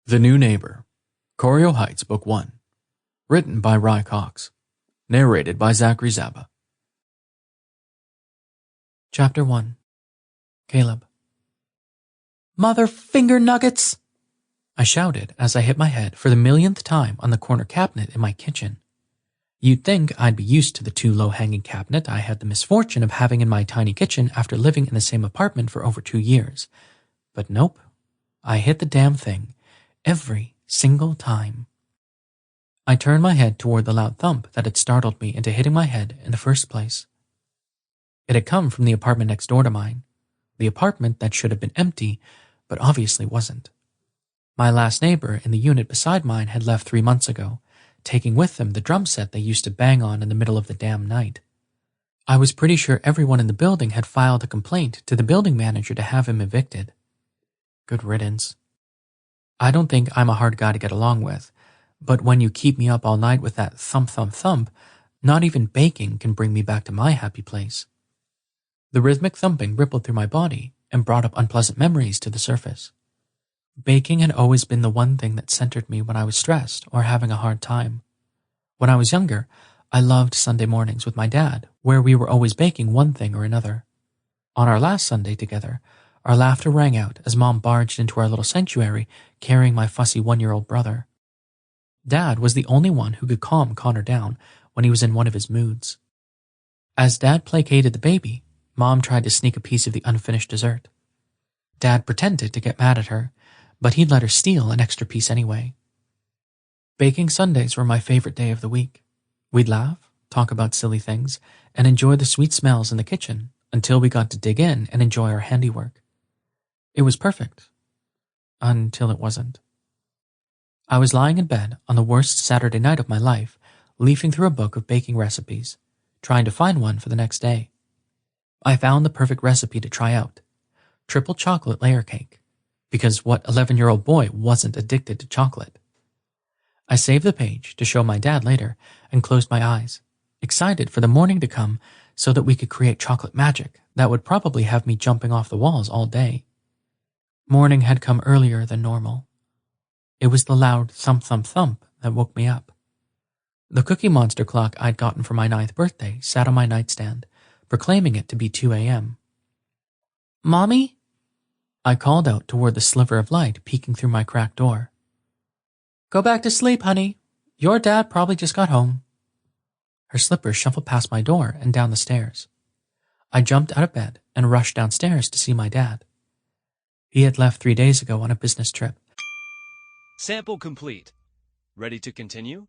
The New Neighbor, Corio Heights, Book 1. Written by Rye Cox. Narrated by Zachary Zaba. Chapter 1. Caleb. "Mother finger nuggets!" I shouted as I hit my head for the millionth time on the corner cabinet in my kitchen. You'd think I'd be used to the too low-hanging cabinet I had the misfortune of having in my tiny kitchen after living in the same apartment for over 2 years. But nope, I hit the damn thing every single time. I turned my head toward the loud thump that had startled me into hitting my head in the first place. It had come from the apartment next door to mine, the apartment that should have been empty, but obviously wasn't. My last neighbor in the unit beside mine had left 3 months ago, taking with them the drum set they used to bang on in the middle of the damn night. I was pretty sure everyone in the building had filed a complaint to the building manager to have him evicted. Good riddance. I don't think I'm a hard guy to get along with, but when you keep me up all night with that thump thump thump, not even baking can bring me back to my happy place. The rhythmic thumping rippled through my body and brought up unpleasant memories to the surface. Baking had always been the one thing that centered me when I was stressed or having a hard time. When I was younger, I loved Sunday mornings with my dad, where we were always baking one thing or another. On our last Sunday together, our laughter rang out as Mom barged into our little sanctuary carrying my fussy 1-year-old brother. Dad was the only one who could calm Connor down when he was in one of his moods. As Dad placated the baby, Mom tried to sneak a piece of the unfinished dessert. Dad pretended to get mad at her, but he'd let her steal an extra piece anyway. Baking Sundays were my favorite day of the week. We'd laugh, talk about silly things, and enjoy the sweet smells in the kitchen until we got to dig in and enjoy our handiwork. It was perfect. Until it wasn't. I was lying in bed on the worst Saturday night of my life, leafing through a book of baking recipes, trying to find one for the next day. I found the perfect recipe to try out: triple chocolate layer cake, because what 11-year-old boy wasn't addicted to chocolate? I saved the page to show my dad later and closed my eyes, excited for the morning to come so that we could create chocolate magic that would probably have me jumping off the walls all day. Morning had come earlier than normal. It was the loud thump thump thump that woke me up. The Cookie Monster clock I'd gotten for my 9th birthday sat on my nightstand, proclaiming it to be 2 a.m. "Mommy?" I called out toward the sliver of light peeking through my cracked door. "Go back to sleep, honey. Your dad probably just got home." Her slippers shuffled past my door and down the stairs. I jumped out of bed and rushed downstairs to see my dad. He had left 3 days ago on a business trip. Sample complete. Ready to continue?